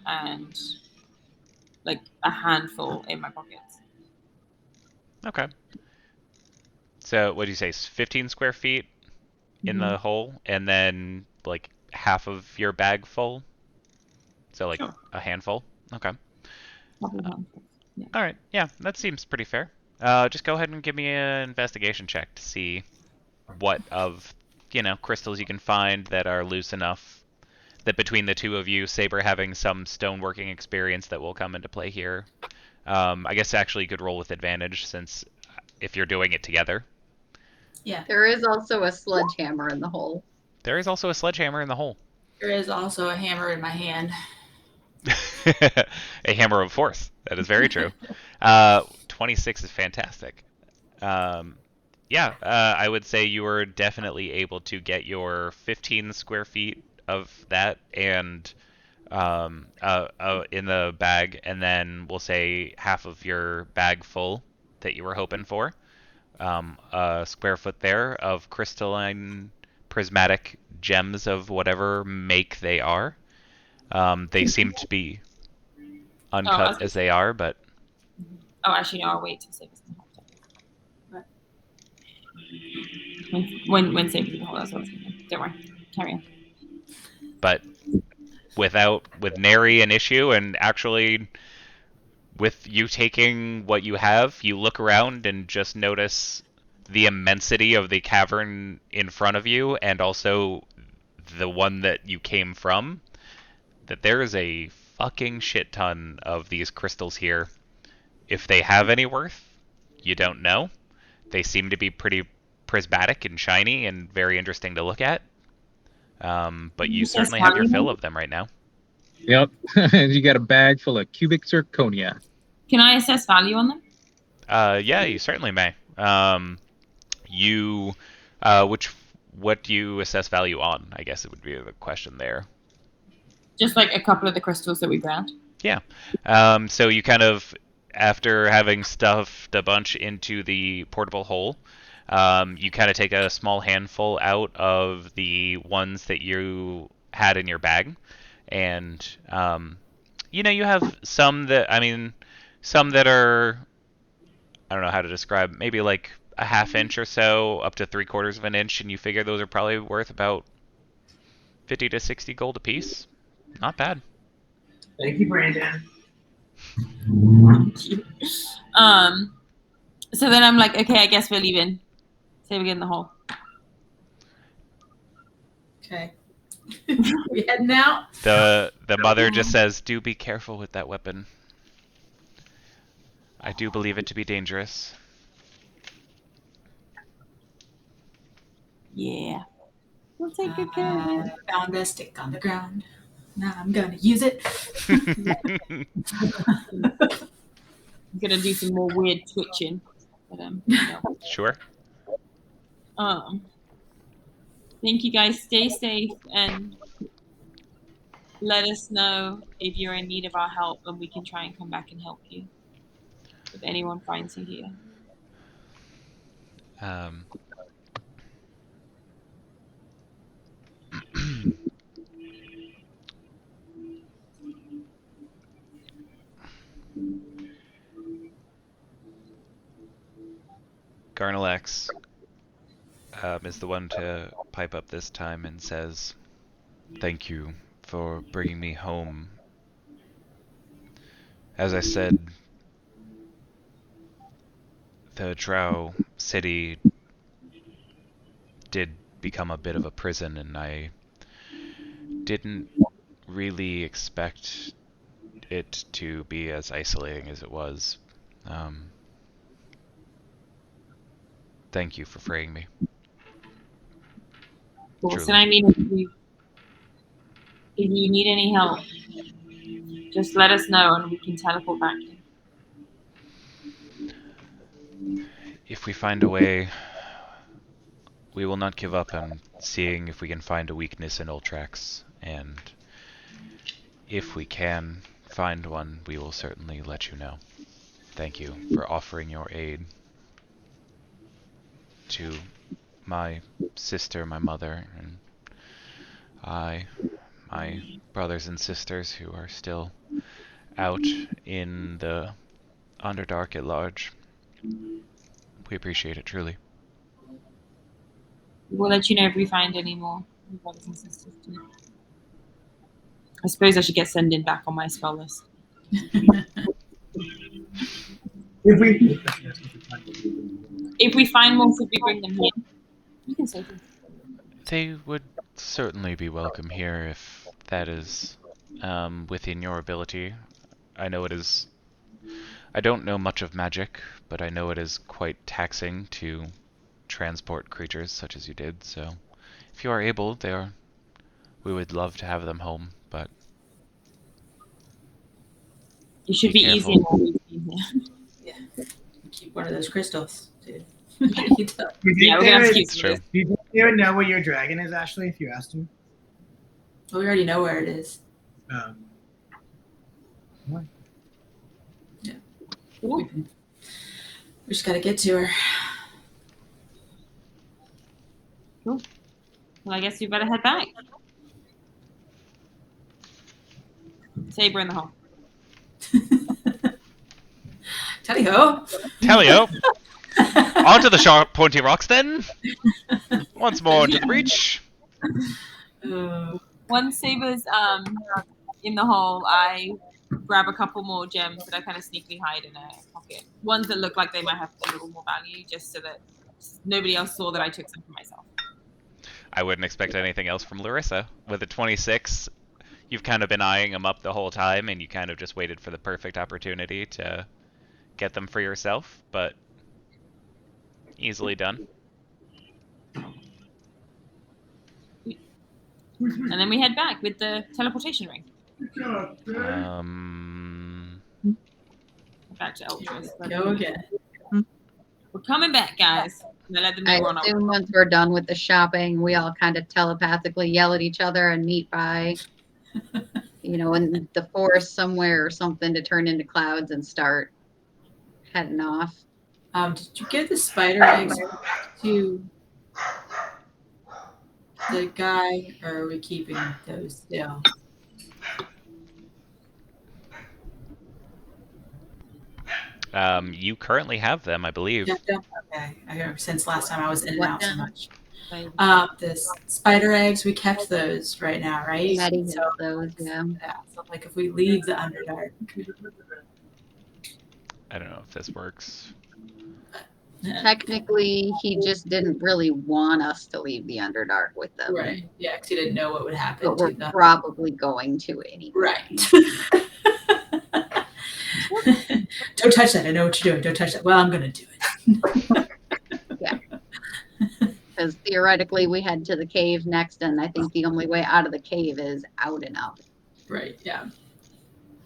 and like a handful in my pockets. Okay. So what do you say? 15 square feet in Mm-hmm. the hole, and then like half of your bag full. So like Sure. a handful. Okay. Couple of handfuls. Yeah. All right. Yeah, that seems pretty fair. Just go ahead and give me an investigation check to see what of crystals you can find that are loose enough that between the two of you, Saber having some stoneworking experience that will come into play here. I guess actually you could roll with advantage since if you're doing it together. Yeah. There is also a sledgehammer in the hole. There is also a sledgehammer in the hole. There is also a hammer in my hand. A hammer of force. That is very true. 26 is fantastic. Um, yeah, I would say you were definitely able to get your 15 square feet of that and in the bag, and then we'll say half of your bag full that you were hoping for. A square foot there of crystalline prismatic gems of whatever make they are. They seem to be uncut as they are, but Actually, no. I'll wait till Sabre's in the hole. When Sabre's in the hole, that's what I was thinking. Don't worry. Carry on. but with nary an issue, and actually with you taking what you have, you look around and just notice the immensity of the cavern in front of you, and also the one that you came from. That there is a fucking shit ton of these crystals here. If they have any worth, you don't know. They seem to be pretty prismatic and shiny and very interesting to look at. But you certainly have your fill of them right now. Yep. You got a bag full of cubic zirconia. Can I assess value on them? Yeah, you certainly may. You, what do you assess value on? I guess it would be the question there. Just like a couple of the crystals that we ground. Yeah. So you kind of, after having stuffed a bunch into the portable hole, you kind of take a small handful out of the ones that you had in your bag, and you have some that some that are, I don't know how to describe, maybe like a half inch or so up to 3/4 of an inch, and you figure those are probably worth about 50 to 60 gold apiece. Not bad. Thank you, Brandon. So then I'm like, okay, I guess we're leaving. Say we get in the hole. Okay. We heading out? The mother just says, "Do be careful with that weapon. I do believe it to be dangerous." Yeah. We'll take good care of it. Found a stick on the ground. Now I'm gonna use it. I'm gonna do some more weird twitching. But, no. Sure. Thank you guys. Stay safe and let us know if you're in need of our help, and we can try and come back and help you if anyone finds you here. Garnalex is the one to pipe up this time and says, "Thank you for bringing me home. As I said, the Drow city did become a bit of a prison, and I didn't really expect it to be as isolating as it was. Thank you for freeing me." Cool. Truly. So I mean, if you need any help, just let us know and we can teleport back. If we find a way, we will not give up on seeing if we can find a weakness in Ultrax, and if we can find one, we will certainly let you know. Thank you for offering your aid to my sister, my mother, and my brothers and sisters who are still out in the Underdark at large. We appreciate it truly. We'll let you know if we find any more brothers and sisters too. I suppose I should get sending back on my spell list. If we find more, should we bring them here? You can say things. They would certainly be welcome here if that is within your ability. I know it is. I don't know much of magic, but I know it is quite taxing to transport creatures such as you did, so if you are able, we would love to have them home, but It should Be be careful. easier now we've been here. Keep one of those crystals, dude. Yeah, we're gonna have to keep it's some true. of Do you think they would know where your dragon is, Ashley, if you asked him? Well, we already know where it is. Cool. We just gotta get to her. Well, I guess we better head back. Saber in the hole. Tally ho! Tally-o! Onto the sharp, pointy rocks, then! Once more into the breach! Once Saber's in the hole, I grab a couple more gems that I kind of sneakily hide in a pocket. Ones that look like they might have a little more value, just so that nobody else saw that I took some for myself. I wouldn't expect anything else from Larissa. With a 26, you've kind of been eyeing them up the whole time, and you kind of just waited for the perfect opportunity to get them for yourself, but easily done. And then we head back with the teleportation ring. Back to Eltress. Go again. We're coming back, guys. Now let them know I we're on our assume once we're done with the shopping, we all kind of telepathically yell at each other and meet by, in the forest somewhere or something to turn into clouds and start heading off. Did you give the spider eggs to the guy, or are we keeping those still? You currently have them, I believe. Okay. Since last time I was in and What out so now? much. The spider eggs, we kept those right now, right? Maddie has So, those, yeah. so like if we leave the Underdark. I don't know if this works. Technically, he just didn't really want us to leave the Underdark with them. Right. Yeah, because he didn't know what would happen But to we're them. probably going to anyway. Right. Don't touch that. I know what you're doing. Don't touch that. Well, I'm going to do it. Because theoretically, we head to the cave next, and I think the only way out of the cave is out and up. Right. Yeah.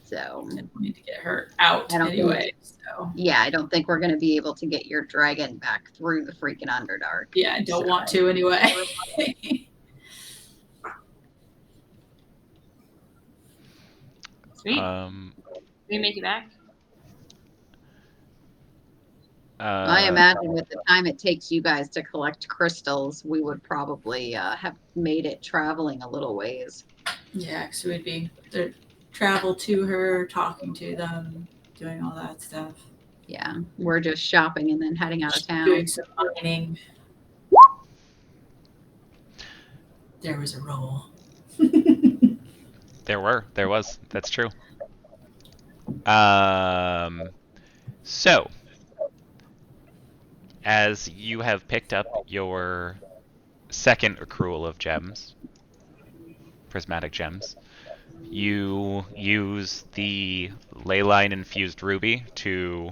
So, And we need to get her out I don't anyway. So, yeah, I don't think we're going to be able to get your dragon back through the freaking Underdark. yeah, I don't want to anyway. Sweet. Um, we make it back. I imagine with the time it takes you guys to collect crystals, we would probably have made it traveling a little ways. Yeah, because we'd be there, travel to her, talking to them, doing all that stuff. Yeah, we're just shopping and then heading out of town. Doing some mining. There was a roll. There was. That's true. So, as you have picked up your second accrual of gems, prismatic gems, you use the leyline infused ruby to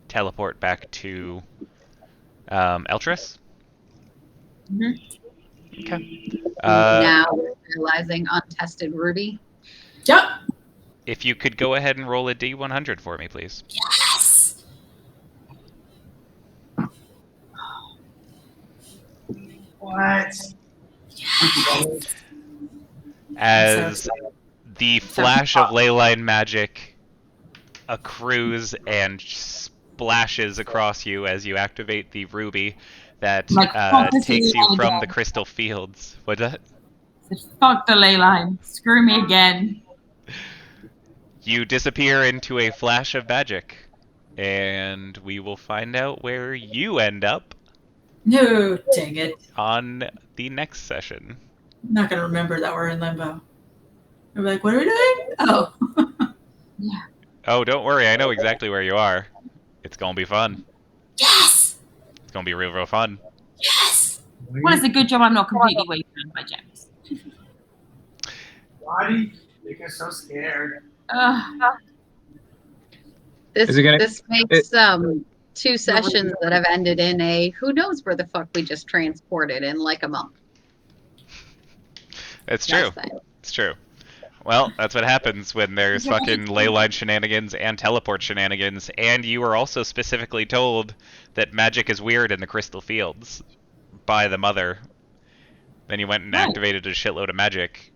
teleport back to Eltress. Mm-hmm. Okay. Now we're realizing untested ruby. Yep. If you could go ahead and roll a D100 for me, please. Yes. What? Yes. As the flash of leyline magic accrues and splashes across you as you activate the ruby that Like, takes you on the from ground. the crystal fields. What's that? Said, fuck the ley line. Screw me again. You disappear into a flash of magic, and we will find out where you end up No, dang it. on the next session. I'm not going to remember that we're in limbo. We're like, what are we doing? Oh. Oh, don't worry, I know exactly where you are. It's gonna be fun. Yes! It's gonna be real fun. Yes! Well, it's a good job I'm not completely wasted by gems. Why do you make us so scared? This Is it gonna- this makes 2 sessions that have ended in a who knows where the fuck we just transported in like a month. It's true. That's that. It's true. Well, that's what happens when there's fucking ley line shenanigans and teleport shenanigans, and you were also specifically told that magic is weird in the crystal fields by the mother. Then you went and Right. activated a shitload of magic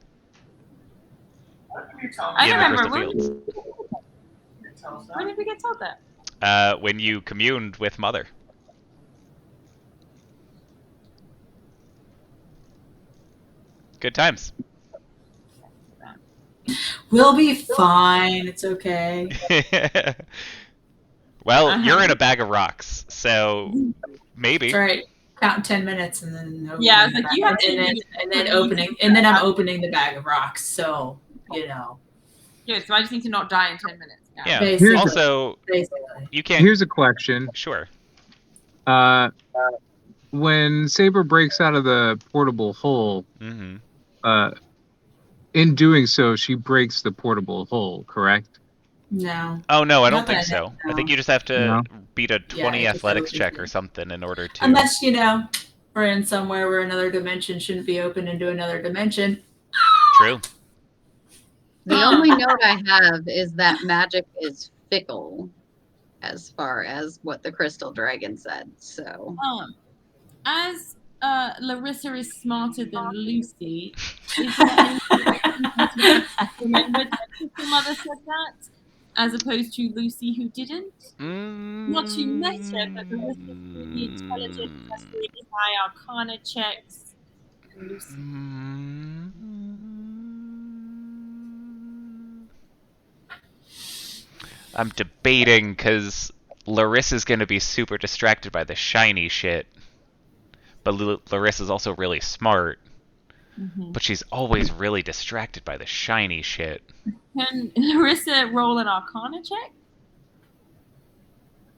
Why did you tell me? I in the remember crystal when- fields. You didn't tell us When that. did we get told that? When you communed with mother. Good times. We'll be fine. It's okay. Well, Uh-huh. you're in a bag of rocks, so maybe. It's all right. Count 10 minutes and then opening Yeah, I was the like, bag- you have and to then, use- and then opening and then I'm opening the bag of rocks. So, you know, Good, so I just need to not die in 10 minutes. Yeah. Basically. Also, basically. you can't. Here's a question. Sure. When Saber breaks out of the portable hole, Mm-hmm. in doing so, she breaks the portable hole, correct? No. Oh no, I Not don't think that I so. know. I think you just have to No. beat a 20 it just athletics opens check it. or something in order to. Unless, you know, we're in somewhere where another dimension shouldn't be open into another dimension. True. The only note I have is that magic is fickle as far as what the crystal dragon said. So As Larissa is smarter than Lucy, is there any remembered that her mother said that, as opposed to Lucy who didn't? Not to meta, but Larissa's really intelligent, has really high arcana checks. And Lucy, I'm debating because Larissa's gonna be super distracted by the shiny shit, but Larissa's also really smart. But she's always really distracted by the shiny shit. Can Larissa roll an arcana check?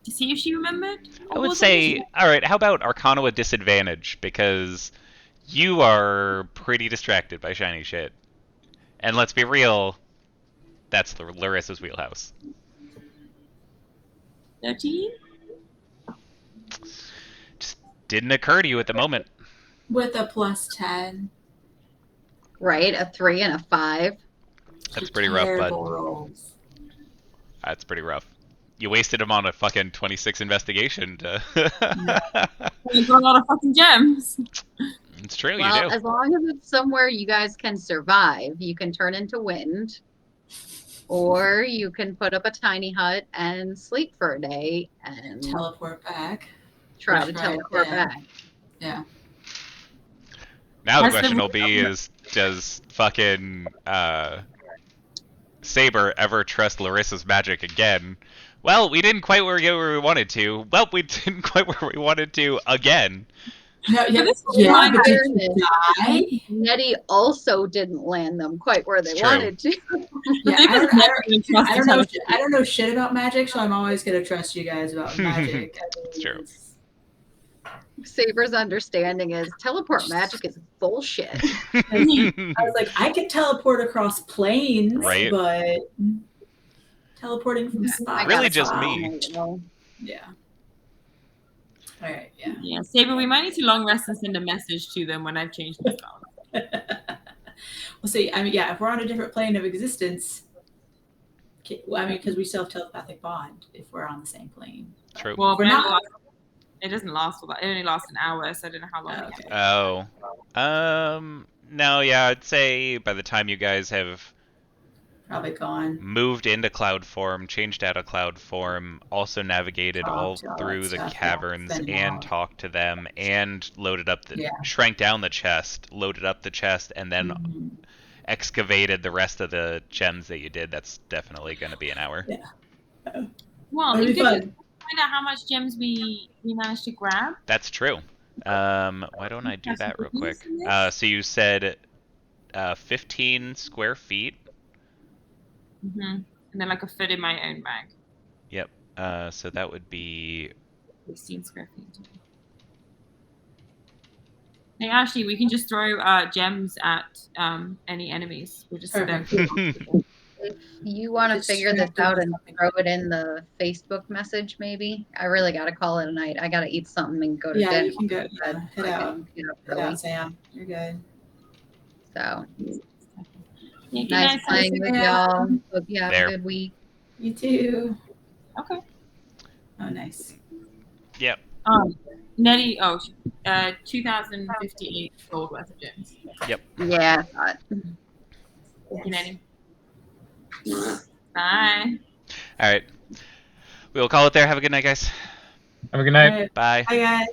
To see if she remembered? I would say, alright, how about Arcana with disadvantage? Because you are pretty distracted by shiny shit. And let's be real, that's Larissa's wheelhouse. 13? Just didn't occur to you at the moment. With a plus 10. right, a 3 and a 5. That's pretty rough, bud. Terrible rolls. That's pretty rough. You wasted him on a fucking 26 investigation to... You've got a lot of fucking gems. It's true, Well, you do. as long as it's somewhere you guys can survive, you can turn into wind, or you can put up a tiny hut and sleep for a day and Teleport back. try to Right, teleport yeah. back. Yeah. Now the That's the question will real- be is, does fucking Saber ever trust Larissa's magic again? Well, we didn't quite get where we wanted to. Well, we didn't quite where we wanted to again. No, yeah, This is yeah, my but did fairness. you die? Nettie also didn't land them quite where they It's true. wanted to. Yeah, Saber's never gonna trust I don't know. intelligence. I don't know shit about magic, so I'm always gonna trust you guys about magic. It's true. Saber's understanding is teleport magic is bullshit. I was like, I could teleport across planes, Right. but teleporting from spots. Really got just a me. problem. Yeah. All right. Yeah. Yeah, Saber, we might need to long rest and send a message to them when I've changed the spell. Well, see, I mean, yeah, if we're on a different plane of existence, well, I mean, because we still have telepathic bond if we're on the same plane. True. Well, We're not. it doesn't last for that. It only lasts an hour, so I don't know how long. Oh, it okay. Oh. No, yeah, I'd say by the time you guys have probably gone. moved into cloud form, changed out of cloud form, also navigated all Talked, all through that the stuff, yeah, caverns been and wild. talked to them and loaded up the Yeah. shrank down the chest, loaded up the chest, and then Mhm. excavated the rest of the gems that you did. That's definitely going to be an hour. Yeah. Well, That'd it'd be be good to fun. find out how much gems we managed to grab. That's true. Why don't I do Have some that real cookies quick? in this? So you said 15 square feet. And then like a foot in my own bag. Yep. So that would be 16 square feet. Hey, actually, we can just throw gems at any enemies. We'll just Perfect. If you want to Just figure this distract them out with and something throw quick. it in the Facebook message, maybe. I really got to call it a night. I got to eat something and go to Yeah, dinner. you can go. Bed Yeah, so head I out. can get up Head early. out, Sam. You're good. So Yeah, good nice night, playing with Sam. y'all. Hope you have There. a good week. You too. Okay. Oh, nice. Yep. Nettie, 2,058 gold worth of gems. Yep. Yeah, I thought. Thank you, Nettie. Bye. All right. We'll call it there. Have a good night, guys. Have a good night. All right. Bye. Bye, guys.